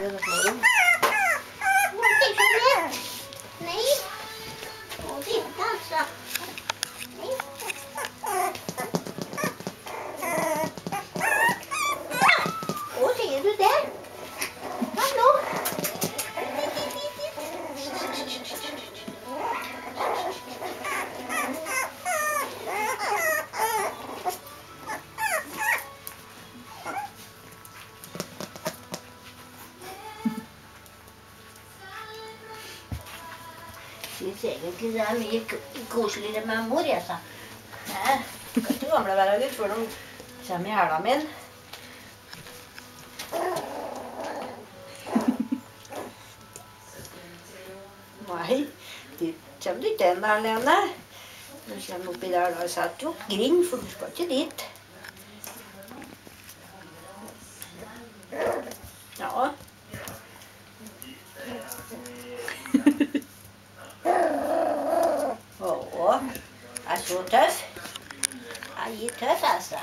Nei. Å, det er ikke altså. Nei. Å, sier du det? Hallo? Jeg synes egentlig det er mye koseligere med mor, jeg sa. Nei, skal ikke gamle være litt før de kommer i hæla min. Nei, dit kommer du ikke inn der, Lene. Du kommer oppi der, da setter du opp grind, for du skal ikke dit. Ja. Åh, er så tøff. Jeg er tøff, altså.